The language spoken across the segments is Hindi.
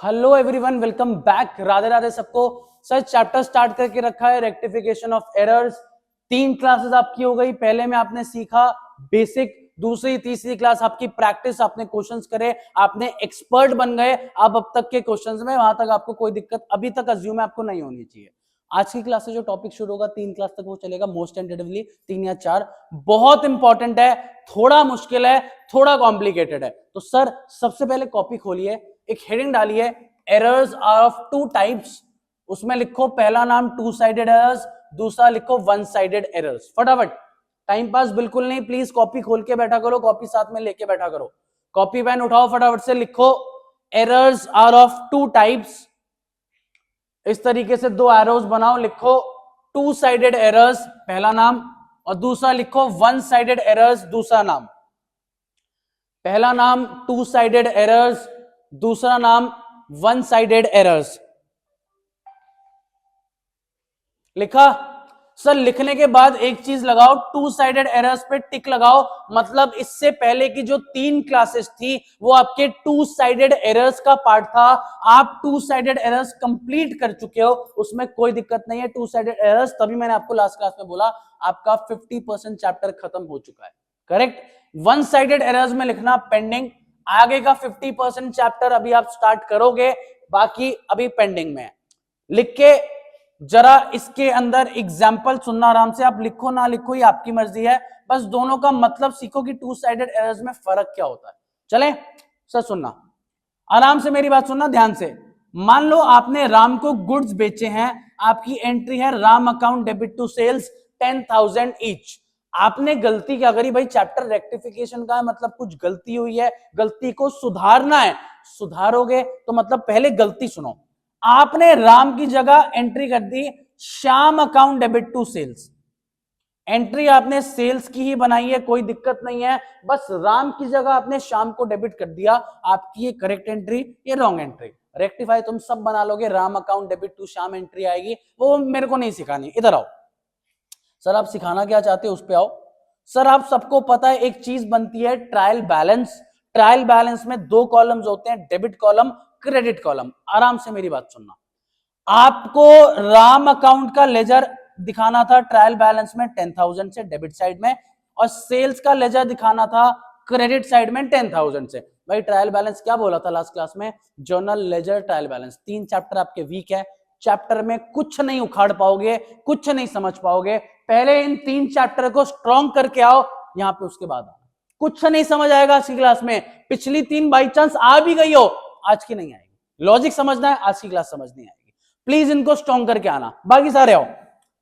Hello everyone, welcome back. Radhe Radhe सबको। सर चैप्टर स्टार्ट करके रखा है रेक्टिफिकेशन ऑफ एरर्स। 3 क्लासेस आपकी हो गई। पहले में आपने सीखा बेसिक, दूसरी तीसरी क्लास आपकी प्रैक्टिस, आपने क्वेश्चंस करे, आपने एक्सपर्ट बन गए। अब तक के क्वेश्चंस में वहां तक आपको कोई दिक्कत अभी तक अज्यूम आपको नहीं होनी चाहिए। आज की क्लास से जो टॉपिक शुरू होगा 3 क्लास तक वो चलेगा मोस्ट टेंटेटिवली 3 या 4। बहुत इंपॉर्टेंट है, थोड़ा मुश्किल है, थोड़ा कॉम्प्लिकेटेड है। तो सर सबसे पहले कॉपी खोलिए, एक हेडिंग डालिए, एरर्स आर ऑफ 2 टाइप्स। उसमें लिखो पहला नाम 2 साइडेड एरर्स, दूसरा लिखो 1 साइडेड एरर्स। फटाफट, टाइम पास बिल्कुल नहीं, प्लीज कॉपी खोल के बैठा करो, कॉपी साथ में लेके बैठा करो। कॉपी पेन उठाओ, फटाफट से लिखो एरर्स आर ऑफ 2 टाइप्स। इस तरीके से 2 एरोज बनाओ, लिखो 2 साइडेड एरर्स पहला नाम, और दूसरा लिखो 1 साइडेड एरर्स दूसरा नाम। पहला नाम 2 साइडेड एरर्स, दूसरा नाम 1 साइडेड एरर्स। लिखा? सर लिखने के बाद एक चीज लगाओ, 2 साइडेड एरर्स पे टिक लगाओ। मतलब इससे पहले की जो 3 क्लासेस थी वो आपके 2 साइडेड एरर्स का पार्ट था। आप 2 साइडेड एरर्स कंप्लीट कर चुके हो, उसमें कोई दिक्कत नहीं है। 2 साइडेड एरर्स, तभी मैंने आपको लास्ट क्लास में बोला आपका 50% चैप्टर खत्म हो चुका है। करेक्ट? 1 साइडेड एरर्स में लिखना पेंडिंग। आगे का 50% चैप्टर अभी आप स्टार्ट करोगे, बाकी अभी पेंडिंग में है। लिख के जरा इसके अंदर एग्जाम्पल सुनना आराम से। आप लिखो ना लिखो ये आपकी मर्जी है, बस दोनों का मतलब सीखो कि 2 साइडेड एरर्स में फर्क क्या होता है। चले सर, सुनना आराम से, मेरी बात सुनना ध्यान से। मान लो आपने राम को गुड्स बेचे हैं, आपकी एंट्री है Ram account debit to sales 10,000 each. आपने गलती क्या करी भाई? चैप्टर रेक्टिफिकेशन का है, मतलब कुछ गलती हुई है, गलती को सुधारना है। सुधारोगे तो मतलब पहले गलती सुनो। आपने राम की जगह एंट्री कर दी Shyam account debit to sales. Entry आपने सेल्स की ही बनाई है, कोई दिक्कत नहीं है, बस राम की जगह आपने श्याम को डेबिट कर दिया। आपकी ये करेक्ट एंट्री, ये रॉन्ग एंट्री। रेक्टिफाई तुम सब बना लोगे, Ram account debit to Shyam entry आएगी, वो मेरे को नहीं सिखानी। इधर आओ सर, आप सिखाना क्या चाहते हो उस पे आओ। सर आप सबको पता है एक चीज बनती है ट्रायल बैलेंस। ट्रायल बैलेंस में 2 कॉलम्स होते हैं, डेबिट कॉलम, क्रेडिट कॉलम। आराम से मेरी बात सुनना। आपको राम अकाउंट का लेजर दिखाना था ट्रायल बैलेंस में 10,000 से डेबिट साइड में, और सेल्स का लेजर दिखाना था क्रेडिट साइड में 10,000 से। भाई ट्रायल बैलेंस क्या बोला था लास्ट क्लास में? Journal, ledger, trial balance. 3 chapter आपके वीक है, चैप्टर में कुछ नहीं उखाड़ पाओगे, कुछ नहीं समझ पाओगे। पहले इन 3 चैप्टर को स्ट्रॉन्ग करके आओ यहां पे, उसके बाद आना। कुछ नहीं समझ आएगा आज की क्लास में। पिछली 3 बाई चांस आ भी गई हो, आज की नहीं आएगी। लॉजिक समझना है, आज की क्लास समझ नहीं आएगी। प्लीज इनको स्ट्रॉन्ग करके आना, बाकी सारे आओ।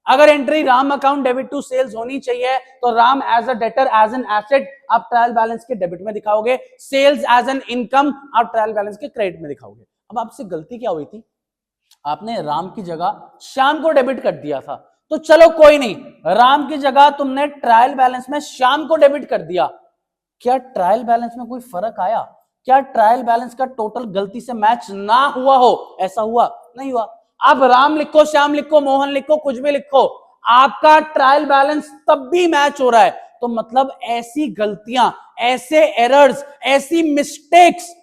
अगर entry Ram account debit to sales होनी चाहिए तो Ram as a debtor, as an asset आप ट्रायल बैलेंस के डेबिट में दिखाओगे, सेल्स एज एन इनकम आप ट्रायल बैलेंस के क्रेडिट में दिखाओगे। अब आपसे गलती क्या हुई थी? आपने राम की जगह श्याम को डेबिट कर दिया था। तो चलो कोई नहीं, राम की जगह तुमने ट्रायल बैलेंस में श्याम को डेबिट कर दिया। क्या ट्रायल बैलेंस में कोई फर्क आया? क्या ट्रायल बैलेंस का टोटल गलती से मैच ना हुआ हो? ऐसा हुआ? नहीं हुआ। अब राम लिखो, श्याम लिखो, मोहन लिखो, कुछ भी लिखो, आपका ट्रायल बैलेंस तब भी मैच हो रहा है। तो मतलब ऐसी गलतियां, ऐसे एरर्स, ऐसी मिस्टेक्स,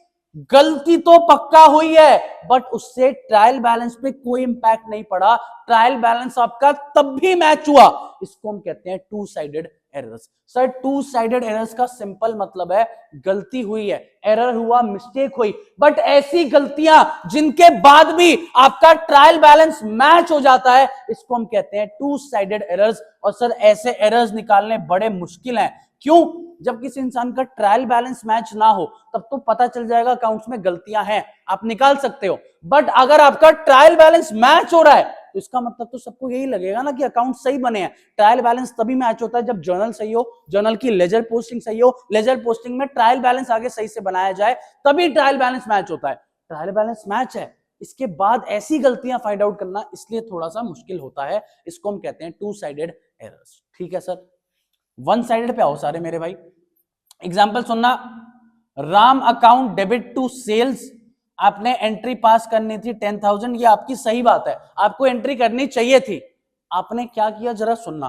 गलती तो पक्का हुई है बट उससे ट्रायल बैलेंस पे कोई इंपैक्ट नहीं पड़ा। ट्रायल बैलेंस आपका तब भी मैच हुआ। इसको हम कहते हैं 2 sided errors. Sir 2 sided errors का सिंपल मतलब है गलती हुई है, एरर हुआ, मिस्टेक हुई, बट ऐसी गलतियां जिनके बाद भी आपका ट्रायल बैलेंस मैच हो जाता है, इसको हम कहते हैं 2 साइडेड एरर्स। और सर ऐसे एरर्स निकालने बड़े मुश्किल हैं। क्यों? जब किसी इंसान का ट्रायल बैलेंस मैच ना हो तब तो पता चल जाएगा अकाउंट्स में गलतियां हैं, आप निकाल सकते हो। बट अगर आपका ट्रायल बैलेंस मैच हो रहा है तो इसका मतलब तो सबको यही लगेगा ना कि अकाउंट सही बने हैं। ट्रायल बैलेंस तभी मैच होता है जब जर्नल सही हो, जर्नल की लेजर पोस्टिंग सही हो, लेजर पोस्टिंग में ट्रायल बैलेंस आगे सही से बनाया जाए, तभी ट्रायल बैलेंस मैच होता है। ट्रायल बैलेंस मैच है, इसके बाद ऐसी गलतियां फाइंड आउट करना इसलिए थोड़ा सा मुश्किल होता है। इसको हम कहते हैं 2 साइडेड एरर्स। ठीक है सर, 1 साइडेड पे आओ सारे मेरे भाई। एग्जाम्पल सुनना। Ram account debit to sales, आपने एंट्री पास करनी थी 10,000, ये आपकी सही बात है, आपको एंट्री करनी चाहिए थी। आपने क्या किया जरा सुनना।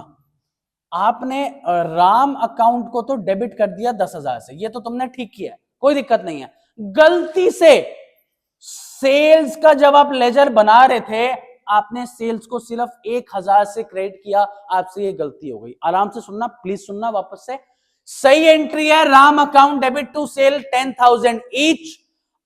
आपने राम अकाउंट को तो डेबिट कर दिया 10,000 से, ये तो तुमने ठीक किया है, कोई दिक्कत नहीं है। गलती से सेल्स का जब आप लेजर बना रहे थे, आपने सेल्स को सिर्फ 1000 से क्रेडिट किया, आपसे ये गलती हो गई। आराम से सुनना, प्लीज सुनना वापस से। सही एंट्री है Ram account debit to sale 10,000 each.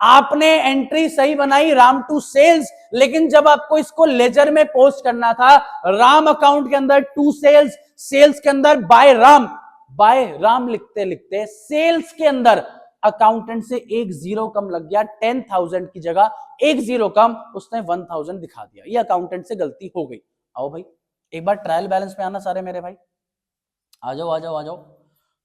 आपने एंट्री सही बनाई राम टू सेल्स, लेकिन जब आपको इसको लेजर में पोस्ट करना था, राम अकाउंट के अंदर टू सेल्स, सेल्स के अंदर बाय राम लिखते लिखते सेल्स के अंदर अकाउंटेंट से एक जीरो कम लग गया। 10,000 की जगह एक जीरो कम, उसने 1,000 दिखा दिया। ये अकाउंटेंट से गलती हो गई। आओ भाई एक बार ट्रायल बैलेंस पे आना सारे मेरे भाई, आ जाओ आ जाओ आ जाओ।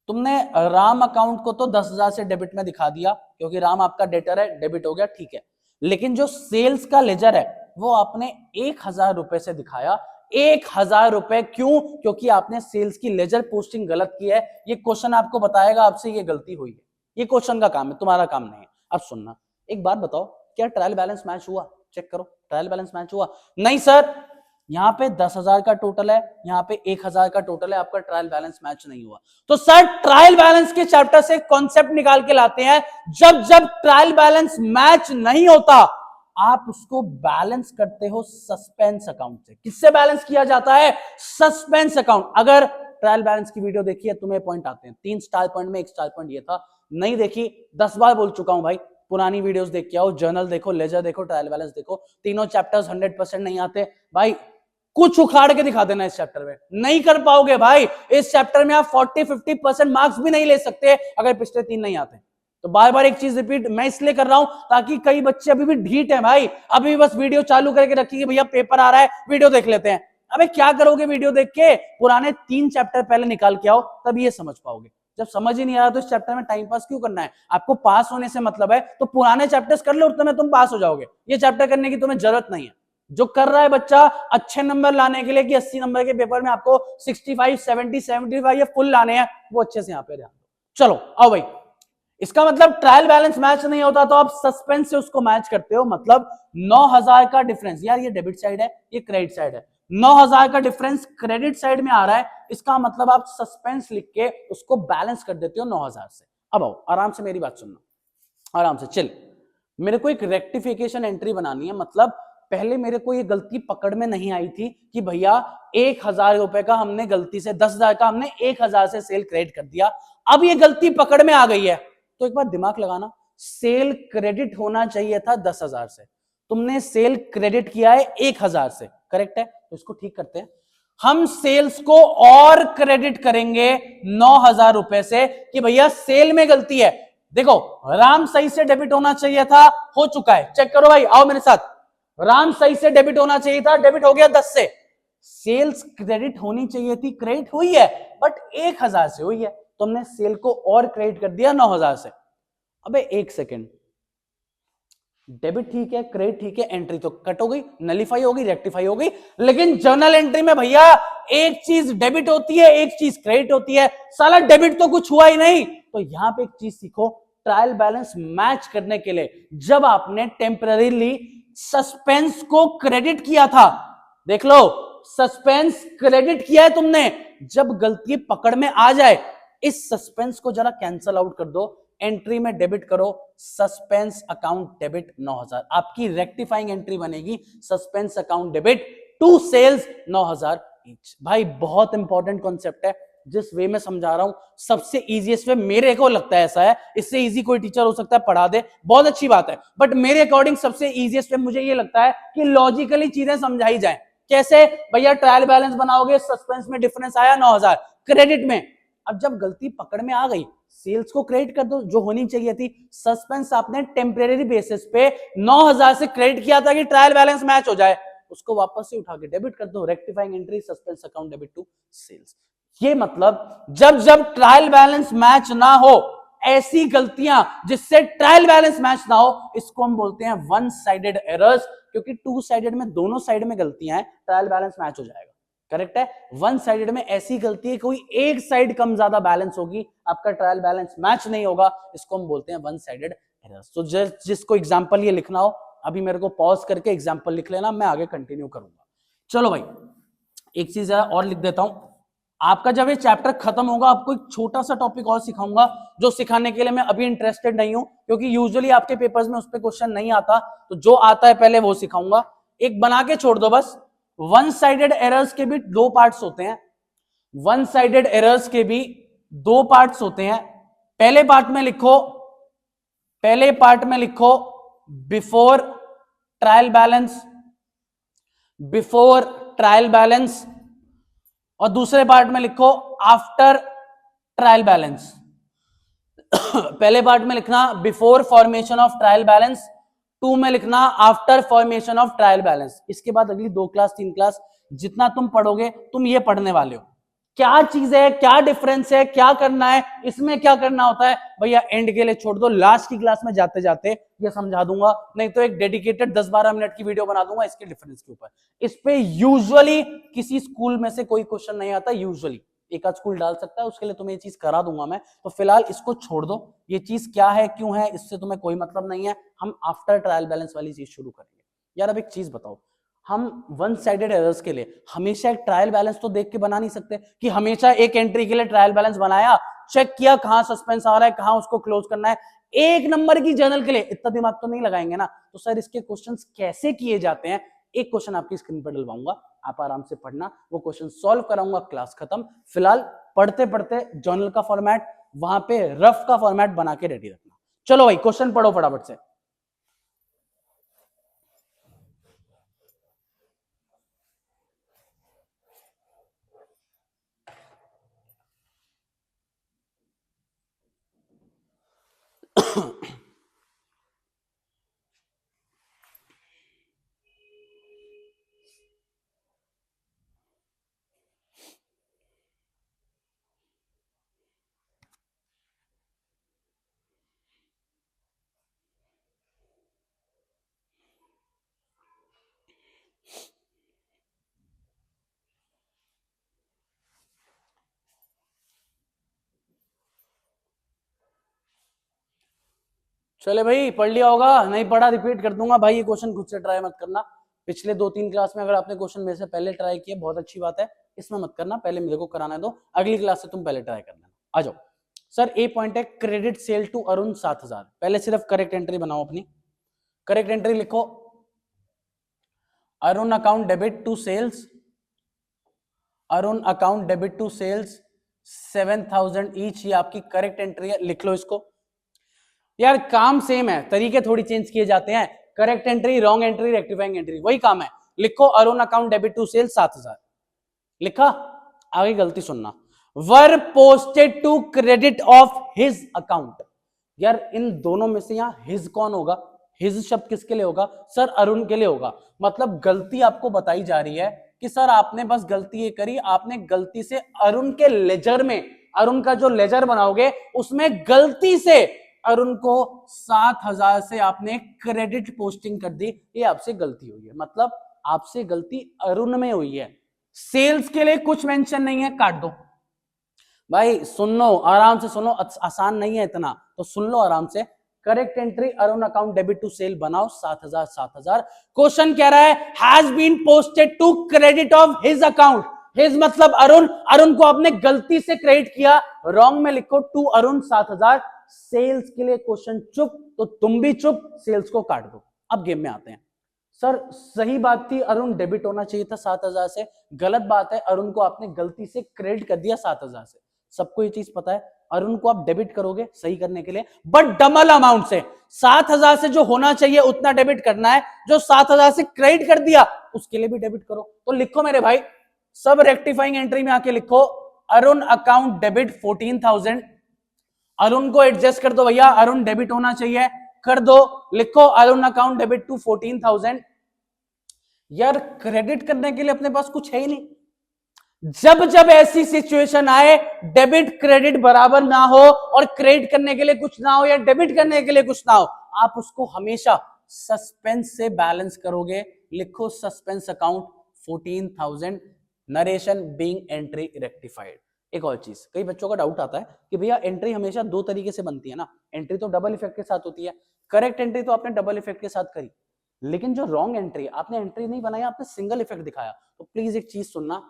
तुमने राम अकाउंट को तो 10,000 से डेबिट में दिखा दिया, क्योंकि राम आपका डेटर है, डेबिट हो गया, ठीक है। लेकिन जो सेल्स का लेजर है वो आपने 1,000 रुपए से दिखाया। 1,000 रुपए क्यों? क्योंकि आपने सेल्स की लेजर पोस्टिंग गलत की है। ये क्वेश्चन आपको बताएगा आपसे ये गलती हुई है। ये क्वेश्चन का काम है, तुम्हारा काम नहीं है। अब सुनना, एक बात बताओ, क्या ट्रायल बैलेंस मैच हुआ? चेक करो, ट्रायल बैलेंस मैच हुआ? नहीं सर, यहाँ पे 10,000 का टोटल है, यहाँ पे 1,000 का टोटल है, आपका ट्रायल बैलेंस मैच नहीं हुआ। तो सर ट्रायल बैलेंस के चैप्टर से कॉन्सेप्ट निकाल के लाते हैं, जब जब ट्रायल बैलेंस मैच नहीं होता, आप उसको बैलेंस करते हो सस्पेंस अकाउंट से। किससे बैलेंस किया जाता है? Suspense account. अगर ट्रायल बैलेंस की वीडियो देखी है, तुम्हें पॉइंट आते हैं 3 स्टार पॉइंट में, 1 स्टार पॉइंट ये था। नहीं देखी, 10 बार बोल चुका हूं भाई, पुरानी वीडियोस देख के आओ, जर्नल देखो, लेजर देखो, ट्रायल बैलेंस देखो। तीनों चैप्टर्स 100% नहीं आते भाई, कुछ उखाड़ के दिखा देना इस चैप्टर में। नहीं कर पाओगे भाई, इस चैप्टर में आप 40-50% मार्क्स भी नहीं ले सकते अगर पिछले 3 नहीं आते। तो बार बार एक चीज रिपीट मैं इसलिए कर रहा हूं ताकि कई बच्चे अभी भी ढीठ है भाई, अभी बस वीडियो चालू करके रखिए, भैया पेपर आ रहा है वीडियो देख लेते हैं। अबे क्या करोगे वीडियो देख के? पुराने 3 चैप्टर पहले निकाल के आओ, तब ये समझ पाओगे। जब समझ ही नहीं आ रहा तो इस चैप्टर में टाइम पास क्यों करना है? आपको पास होने से मतलब है तो पुराने चैप्टर्स कर लो, उतने में तुम पास हो जाओगे। ये चैप्टर करने की तुम्हें जरूरत नहीं है। जो कर रहा है बच्चा अच्छे नंबर लाने के लिए कि 80 नंबर के पेपर में आपको 65, 70, 75 या फुल लाने हैं, वो अच्छे से यहाँ पे ध्यान दो। चलो आओ भाई, इसका मतलब ट्रायल बैलेंस मैच नहीं होता तो आप सस्पेंस से उसको मैच करते हो। मतलब 9,000 का डिफरेंस, यार ये डेबिट साइड है, ये क्रेडिट साइड है, 9,000 का डिफरेंस क्रेडिट साइड में आ रहा है, इसका मतलब आप सस्पेंस लिख के उसको बैलेंस कर देते हो 9,000 से। अब आओ आराम से मेरी बात सुनना, आराम से चिल। मेरे को एक रेक्टिफिकेशन एंट्री बनानी है। मतलब पहले मेरे को ये गलती पकड़ में नहीं आई थी कि भैया 1,000 रुपए का हमने गलती से 10,000 का हमने 1,000 से सेल क्रेडिट कर दिया। अब ये गलती पकड़ में आ गई है, तो एक बार दिमाग लगाना, सेल क्रेडिट होना चाहिए था 10,000 से, तुमने सेल क्रेडिट किया है 1,000 से, करेक्ट है? तो इसको ठीक करते हैं, हम सेल्स को और क्रेडिट करेंगे 9,000 रुपए से कि भैया सेल में गलती है। देखो राम सही से डेबिट होना चाहिए था, हो चुका है, चेक करो भाई, आओ मेरे साथ। राम सही से डेबिट होना चाहिए था, डेबिट हो गया 10 से। सेल्स क्रेडिट होनी चाहिए थी, क्रेडिट हुई है, बट 1,000 से हुई है, तुमने सेल को और क्रेडिट कर दिया 9,000 से। अबे एक सेकेंड, डेबिट ठीक है, क्रेडिट ठीक है, एंट्री तो कट हो गई, नलीफाई हो गई, रेक्टिफाई हो गई, लेकिन जर्नल एंट्री में भैया एक चीज डेबिट होती है, एक चीज क्रेडिट होती है। साला डेबिट तो कुछ हुआ ही नहीं। तो यहां पे एक चीज सीखो, ट्रायल बैलेंस मैच करने के लिए जब आपने टेम्पररीली सस्पेंस को क्रेडिट किया था, देख लो सस्पेंस क्रेडिट किया है तुमने, जब गलती पकड़ में आ जाए इस सस्पेंस को जरा कैंसल आउट कर दो, एंट्री में डेबिट करो सस्पेंस अकाउंट डेबिट 9,000, आपकी रेक्टिफाइंग एंट्री बनेगी suspense account debit to sales 9,000 each. भाई बहुत इंपॉर्टेंट कॉन्सेप्ट है, जिस वे में समझा रहा हूं सबसे इजीएस्ट वे मेरे को लगता है ऐसा है, इससे इजी कोई टीचर हो सकता है पढ़ा दे, बहुत अच्छी बात है, बट मेरे अकॉर्डिंग सबसे इजीएस्ट वे मुझे ये लगता है कि लॉजिकली चीजें समझाई जाए। कैसे? भैया ट्रायल बैलेंस बनाओगे, सस्पेंस में डिफरेंस आया 9,000, क्रेडिट में, अब जब गलती पकड़ में आ गई सेल्स को क्रेडिट कर दो जो होनी चाहिए थी, सस्पेंस आपने टेम्परेरी बेसिस पे 9,000 से क्रेडिट किया था कि ट्रायल बैलेंस मैच हो जाए, उसको वापस से उठा के डेबिट कर दो, rectifying entry suspense account debit to sales. ये मतलब जब जब ट्रायल बैलेंस मैच ना हो, ऐसी गलतियां जिससे ट्रायल बैलेंस मैच ना हो, इसको हम बोलते हैं वन साइडेड एरर्स, क्योंकि टू साइडेड में दोनों साइड में गलतियां हैं, ट्रायल बैलेंस मैच हो जाएगा, करेक्ट है। वन साइडेड में ऐसी गलती है कोई एक साइड कम ज्यादा बैलेंस होगी, आपका ट्रायल बैलेंस मैच नहीं होगा, इसको हम बोलते हैं वन साइडेड एरर्स। तो जिसको एग्जांपल ये लिखना हो अभी मेरे को पॉज करके एग्जांपल लिख लेना, मैं आगे कंटिन्यू करूंगा। चलो भाई एक चीज और लिख देता हूं, आपका जब ये चैप्टर खत्म होगा आपको एक छोटा सा टॉपिक और सिखाऊंगा जो सिखाने के लिए मैं अभी इंटरेस्टेड नहीं हूं, क्योंकि यूजुअली आपके पेपर्स में उस पर क्वेश्चन नहीं आता, तो जो आता है पहले वो सिखाऊंगा। एक बना के छोड़ दो बस। वन साइडेड एरर्स के भी दो पार्ट्स होते हैं, वन साइडेड एरर्स के भी दो पार्ट्स होते हैं। पहले पार्ट में लिखो, पहले पार्ट में लिखो before trial balance, before trial balance, और दूसरे पार्ट में लिखो आफ्टर ट्रायल बैलेंस। पहले पार्ट में लिखना before formation of trial balance, two में लिखना after formation of trial balance. इसके बाद अगली 2 क्लास 3 क्लास जितना तुम पढ़ोगे तुम ये पढ़ने वाले हो, क्या चीज है, क्या डिफरेंस है, क्या करना है, इसमें क्या करना होता है भैया एंड के लिए छोड़ दो, लास्ट की क्लास में जाते जाते ये समझा दूंगा, नहीं तो एक डेडिकेटेड 10-12 मिनट की वीडियो बना दूंगा इसके डिफरेंस के ऊपर। इस पे यूजुअली किसी स्कूल में से कोई क्वेश्चन नहीं आता, यूजुअली एक आध स्कूल डाल सकता है, उसके लिए तुम्हें ये चीज करा दूंगा मैं। तो फिलहाल इसको छोड़ दो, ये चीज क्या है क्यों है इससे तुम्हें कोई मतलब नहीं है, हम आफ्टर ट्रायल बैलेंस वाली चीज शुरू करेंगे। यार अब एक चीज बताओ, हम वन साइडेड एरर्स के लिए हमेशा एक ट्रायल बैलेंस तो देख के बना नहीं सकते कि हमेशा एक एंट्री के लिए ट्रायल बैलेंस बनाया, चेक किया कहां सस्पेंस आ रहा है, कहां उसको क्लोज करना है, एक नंबर की जर्नल के लिए इतना दिमाग तो नहीं लगाएंगे ना। तो सर इसके क्वेश्चंस कैसे किए जाते हैं, एक क्वेश्चन आपकी स्क्रीन पर डलवाऊंगा, आप आराम से पढ़ना, वो क्वेश्चन सॉल्व कराऊंगा, क्लास खत्म। फिलहाल पढ़ते पढ़ते जर्नल का फॉर्मेट, वहां पे रफ का फॉर्मेट बना के रेडी रखना। चलो भाई क्वेश्चन पढ़ो फटाफट से। चले भाई पढ़ लिया होगा, नहीं पढ़ा रिपीट कर दूंगा भाई, ये क्वेश्चन खुद से ट्राई मत करना। पिछले 2-3 क्लास में अगर आपने क्वेश्चन मेरे से पहले ट्राई किए बहुत अच्छी बात है, इसमें मत करना, पहले मेरे को कराना दो, अगली क्लास से तुम पहले ट्राई कर लेना। आ जाओ सर, ए पॉइंट है क्रेडिट सेल टू अरुण 7000। पहले सिर्फ करेक्ट एंट्री बनाओ अपनी, करेक्ट एंट्री लिखो, Arun account debit to sales, Arun account debit to sales 7000 each, ये आपकी करेक्ट एंट्री है, लिख लो इसको। यार काम सेम है, तरीके थोड़ी चेंज किए जाते हैं, correct entry, wrong entry, rectifying entry, वही काम है। लिखो Arun account debit to sale 7000, लिखा। आगे गलती सुनना, was posted to credit of his account. यार इन दोनों में से यहां हिज कौन होगा, हिज शब्द किसके लिए होगा, सर अरुण के लिए होगा। मतलब गलती आपको बताई जा रही है कि सर आपने बस गलती ये करी, आपने गलती से अरुण के लेजर में, अरुण का जो लेजर बनाओगे उसमें गलती से अरुण को 7000 से आपने क्रेडिट पोस्टिंग कर दी, ये आपसे गलती हुई है, मतलब आपसे गलती अरुण में हुई है। सेल्स के लिए कुछ मेंशन नहीं है, काट दो भाई। सुन लो आराम से सुनो, आसान नहीं है इतना, तो सुन लो आराम से। Correct entry Arun account debit to sale बनाओ 7000 7000। क्वेश्चन कह रहा है has been posted to credit of his account, his मतलब अरुण, अरुण को आपने गलती से क्रेडिट किया, रॉन्ग में लिखो टू अरुण 7000। सेल्स के लिए क्वेश्चन चुप, तो तुम भी चुप, सेल्स को काट दो। अब गेम में आते हैं। सर सही बात थी, अरुण डेबिट होना चाहिए था 7000 से, गलत बात है अरुण को आपने गलती से क्रेडिट कर दिया 7000 से। सबको ये चीज पता है, अरुण को आप डेबिट करोगे सही करने के लिए, बट डबल अमाउंट से, 7000 से जो होना चाहिए उतना डेबिट करना है, जो 7000 से क्रेडिट कर दिया उसके लिए भी डेबिट करो। तो लिखो मेरे भाई, सब रेक्टिफाइंग एंट्री में आके लिखो अरुण अकाउंट डेबिट 14000। अरुण को एडजस्ट कर दो भैया, अरुण डेबिट होना चाहिए, कर दो, लिखो अरुण अकाउंट डेबिट टू 14000। यार क्रेडिट करने के लिए अपने पास कुछ है ही नहीं, जब जब ऐसी सिचुएशन आए डेबिट क्रेडिट बराबर ना हो और क्रेडिट करने के लिए कुछ ना हो या डेबिट करने के लिए कुछ ना हो, आप उसको हमेशा सस्पेंस से बैलेंस करोगे। लिखो suspense account 14000, narration being entry rectified. एक और चीज, कई बच्चों का डाउट आता है कि भैया एंट्री हमेशा दो तरीके से बनती है ना, एंट्री तो डबल इफेक्ट के साथ होती है, करेक्ट एंट्री तो आपने डबल इफेक्ट के साथ करी, लेकिन जो रॉन्ग एंट्री, आपने एंट्री नहीं बनाया, आपने सिंगल इफेक्ट दिखाया। तो प्लीज एक चीज सुनना,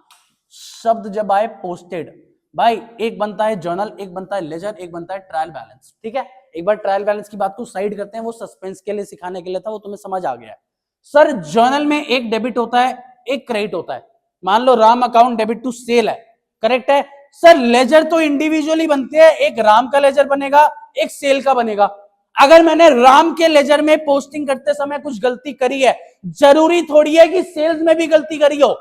शब्द जब आए पोस्टेड, भाई एक बनता है जर्नल, एक बनता है लेजर, एक बनता है ट्रायल बैलेंस। ठीक है, एक बार ट्रायल बैलेंस की बात को साइड करते हैं, वो सस्पेंस के लिए सिखाने के लिए था, वो तुम्हें समझ आ गया है। सर जर्नल में एक डेबिट होता है, एक क्रेडिट होता है। मान लो Ram account debit to sale है, करेक्ट है। सर लेजर तो इंडिविजुअली बनते हैं, एक राम का लेजर बनेगा, एक सेल का बनेगा। अगर मैंने राम के लेजर में पोस्टिंग करते समय कुछ गलती करी है, जरूरी थोड़ी है कि सेल्स में भी गलती करी हो।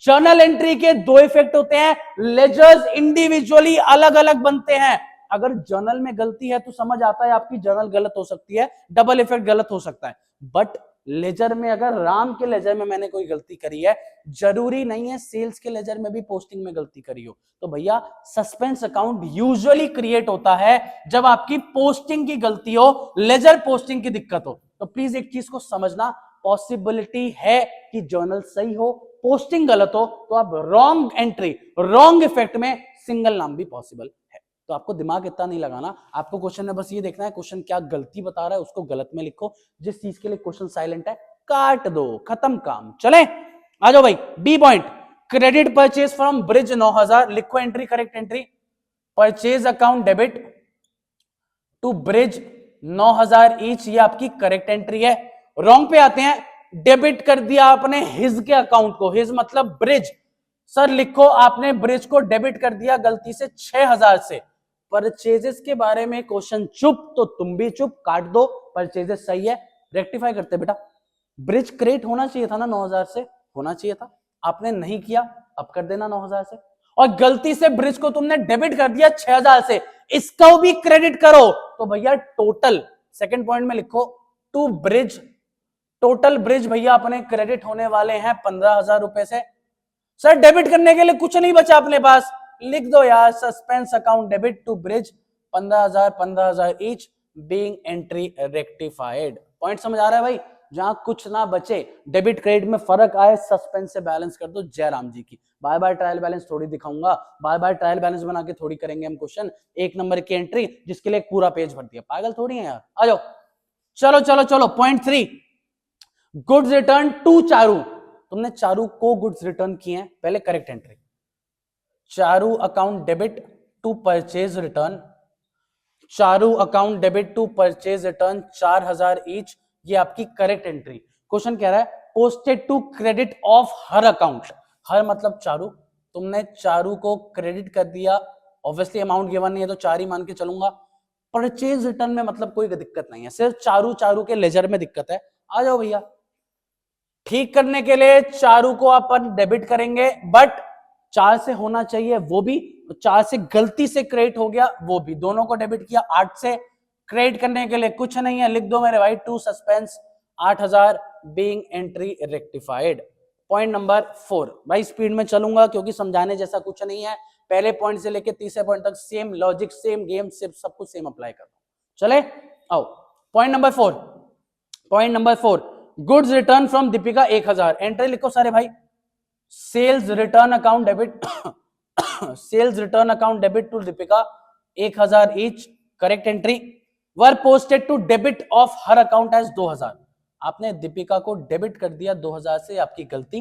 जर्नल एंट्री के दो इफेक्ट होते हैं, लेजर्स इंडिविजुअली अलग अलग बनते हैं। अगर जर्नल में गलती है तो समझ आता है आपकी जर्नल गलत हो सकती है, डबल इफेक्ट गलत हो सकता है। बट लेजर में अगर राम के लेजर में मैंने कोई गलती करी है, जरूरी नहीं है सेल्स के लेजर में भी पोस्टिंग में गलती करी हो। तो भैया सस्पेंस अकाउंट यूजुअली क्रिएट होता है जब आपकी पोस्टिंग की गलती हो, लेजर पोस्टिंग की दिक्कत हो। तो प्लीज एक चीज को समझना, पॉसिबिलिटी है कि जर्नल सही हो, पोस्टिंग गलत हो, तो आप रॉन्ग एंट्री, रॉन्ग इफेक्ट में सिंगल नाम भी पॉसिबल है। तो आपको दिमाग इतना नहीं लगाना, आपको क्वेश्चन में बस ये देखना है क्वेश्चन क्या गलती बता रहा है, उसको गलत में लिखो। जिस चीज के लिए क्वेश्चन साइलेंट है काट दो, खत्म काम। चले आ जाओ भाई, B point, credit purchase from Brij 9000, लिखो entry, correct entry. Purchase account debit to Brij 9000 each, ये आपकी करेक्ट एंट्री है। रॉन्ग पे आते हैं, डेबिट कर दिया आपने हिज के अकाउंट को, हिज मतलब ब्रिज। सर लिखो आपने ब्रिज को डेबिट कर दिया गलती से 6000 से। परचेजेस के बारे में क्वेश्चन चुप, तो तुम भी चुप, काट दो। परचेजेस सही है, रेक्टिफाई करते बेटा। ब्रिज क्रेडिट होना चाहिए था ना 9000 से, होना चाहिए था, आपने नहीं किया, अब कर देना 9000 से। और गलती से ब्रिज को तुमने डेबिट कर दिया 6000 से, इसको भी क्रेडिट करो। तो भैया टोटल सेकंड पॉइंट में लिखो टू ब्रिज, टोटल ब्रिज भैया अपने क्रेडिट होने वाले हैं 15,000 रुपए से। सर डेबिट करने के लिए कुछ नहीं बचा अपने पास, लिख दो यार suspense account debit to Brij 15,000 each, being entry rectified. Point समझ आ रहा है भाई, जहां कुछ ना बचे, डेबिट क्रेडिट में फर्क आए, सस्पेंस से बैलेंस कर दो। जयराम जी की बाय बाय ट्रायल बैलेंस थोड़ी दिखाऊंगा, बाय बाय ट्रायल बैलेंस बना के थोड़ी करेंगे हम क्वेश्चन। एक नंबर की एंट्री जिसके लिए पूरा पेज भर दिया, पागल थोड़ी है यार। आ जाओ, चलो चलो चलो, point 3, goods return to Charu. तुमने चारू को गुड्स रिटर्न किए हैं, पहले correct entry. Charu account debit to purchase return, Charu account debit to purchase return 4000 each, ये आपकी करेक्ट एंट्री। क्वेश्चन कह रहा है posted to credit of her account, her मतलब चारू, तुमने चारू को क्रेडिट कर दिया, ऑब्वियसली अमाउंट गिवन नहीं है तो 4 ही मान के चलूंगा। परचेज रिटर्न में मतलब कोई दिक्कत नहीं है, सिर्फ चारू चारू के लेजर में दिक्कत है। आ जाओ भैया, ठीक करने के लिए चारू को अपन डेबिट करेंगे, बट 4 से होना चाहिए वो भी, 4 से गलती से क्रेडिट हो गया वो भी, दोनों को डेबिट किया। 8 से क्रेडिट करने के लिए कुछ नहीं है, लिख दो मेरे भाई to suspense 8000 being entry rectified. Point number 4, भाई स्पीड में चलूंगा क्योंकि समझाने जैसा कुछ नहीं है, पहले पॉइंट से लेके तीसरे पॉइंट तक सेम लॉजिक, सेम गेम, सब कुछ सेम अप्लाई कर दो। चले आओ, point number 4, point number 4, goods return from Deepika 1000, entry लिखो सारे भाई। Sales return account debit sales return account debit to Deepika 1000 each, correct entry. Was posted to debit of her account as 2000, आपने दीपिका को डेबिट कर दिया 2000 से, आपकी गलती।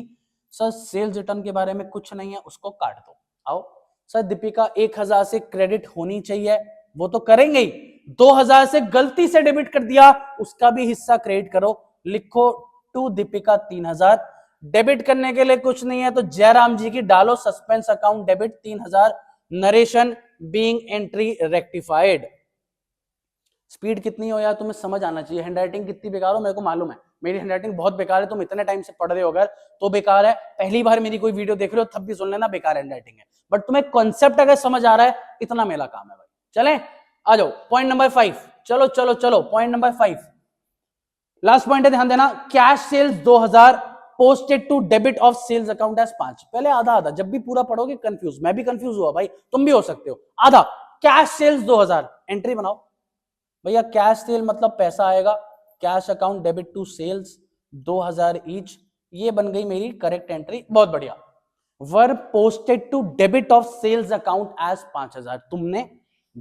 सर सेल्स रिटर्न के बारे में कुछ नहीं है, उसको काट दो। आओ सर, दीपिका 1000 से क्रेडिट होनी चाहिए, वो तो करेंगे ही, 2000 से गलती से डेबिट कर दिया, उसका भी हिस्सा क्रेडिट करो। लिखो टू दीपिका 3000, डेबिट करने के लिए कुछ नहीं है तो जयराम जी की डालो suspense account debit 3000, narration being entry rectified. Speed कितनी हो यार, तुम्हें समझ आना चाहिए। हैंडराइटिंग कितनी बेकार हो मेरे को मालूम है, मेरी हैंडराइटिंग बहुत बेकार है, तुम इतने टाइम से पढ़ रहे हो अगर तो बेकार है। पहली बार मेरी कोई वीडियो देख रहे हो तब भी सुन लेना बेकार हैंडराइटिंग है, बट तुम्हें कॉन्सेप्ट अगर समझ आ रहा है इतना मेरा काम है भाई। चले आ जाओ, पॉइंट नंबर 5, चलो चलो चलो, पॉइंट नंबर 5 लास्ट पॉइंट है, ध्यान देना। Cash sales 2000 posted to debit of sales account as 5, पहले आधा आधा, जब भी पूरा पढ़ोगे कंफ्यूज, मैं भी कंफ्यूज हुआ भाई, तुम भी हो सकते हो। आधा, कैश सेल्स 2000, एंट्री बनाओ भैया। कैश सेल मतलब पैसा आएगा, cash account debit to sales 2000 each, ये बन गई मेरी करेक्ट एंट्री, बहुत बढ़िया। Was posted to debit of sales account as 5000, तुमने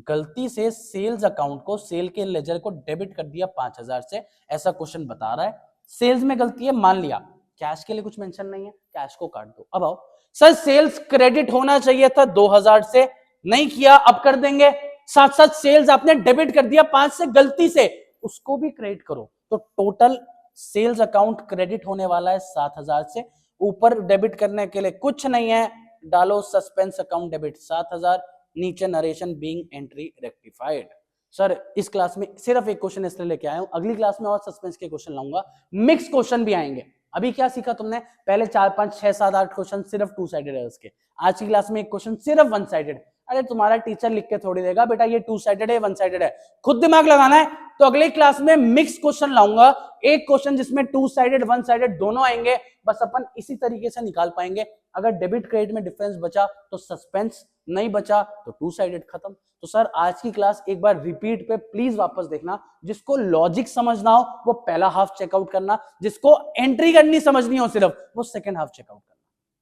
गलती से सेल्स अकाउंट को, सेल के लेजर को डेबिट कर दिया 5000 से, ऐसा क्वेश्चन बता रहा है। सेल्स में गलती है मान लिया, कैश के लिए कुछ मेंशन नहीं है, कैश को काट दो। अब आओ, सर सेल्स क्रेडिट होना चाहिए था 2000 से, नहीं किया, अब कर देंगे। साथ साथ सेल्स आपने डेबिट कर दिया 5 से गलती से, उसको भी क्रेडिट करो, तो टोटल सेल्स अकाउंट क्रेडिट होने वाला है 7000 से। ऊपर डेबिट करने के लिए कुछ नहीं है, डालो सस्पेंस अकाउंट डेबिट 7000, नीचे narration being entry rectified. Sir इस क्लास में सिर्फ एक क्वेश्चन इसलिए लेके आया हूं, अगली क्लास में और सस्पेंस के क्वेश्चन लाऊंगा, मिक्स क्वेश्चन भी आएंगे। अभी क्या सीखा तुमने, पहले 4 5 6 7 8 क्वेश्चन सिर्फ 2 साइडेड है उसके, आज की क्लास में एक क्वेश्चन सिर्फ 1 साइडेड। अरे तुम्हारा टीचर लिख के थोड़ी देगा बेटा ये 2 साइडेड है 1 साइडेड है, खुद दिमाग लगाना है। तो अगली क्लास में मिक्स क्वेश्चन लाऊंगा, एक क्वेश्चन जिसमें 2 साइडेड 1 साइडेड दोनों आएंगे, बस अपन इसी तरीके से निकाल पाएंगे। अगर डेबिट क्रेडिट में डिफरेंस बचा तो सस्पेंस, नहीं बचा तो 2 साइडेड खत्म। तो सर आज की क्लास एक बार रिपीट पे प्लीज वापस देखना, जिसको लॉजिक समझना हो वो पहला हाफ चेकआउट करना, जिसको एंट्री करनी समझनी हो सिर्फ वो सेकंड हाफ चेकआउट करना।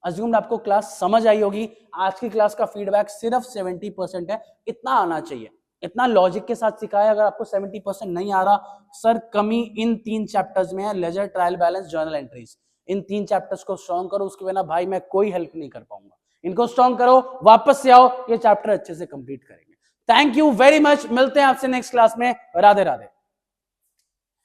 अज्यूम्ड आपको क्लास समझ आई होगी। आज की क्लास का फीडबैक सिर्फ 70% है, इतना आना चाहिए, इतना लॉजिक के साथ सिखाया। अगर आपको 70% नहीं आ रहा, सर कमी इन 3 चैप्टर्स में है, ledger, trial balance, journal entries. इन 3 चैप्टर्स को स्ट्रॉन्ग करो, उसके बिना भाई मैं कोई हेल्प नहीं कर पाऊंगा। इनको स्ट्रॉन्ग करो, वापस से आओ, ये चैप्टर अच्छे से कंप्लीट करेंगे। थैंक यू वेरी मच, मिलते हैं आपसे नेक्स्ट क्लास में। राधे राधे।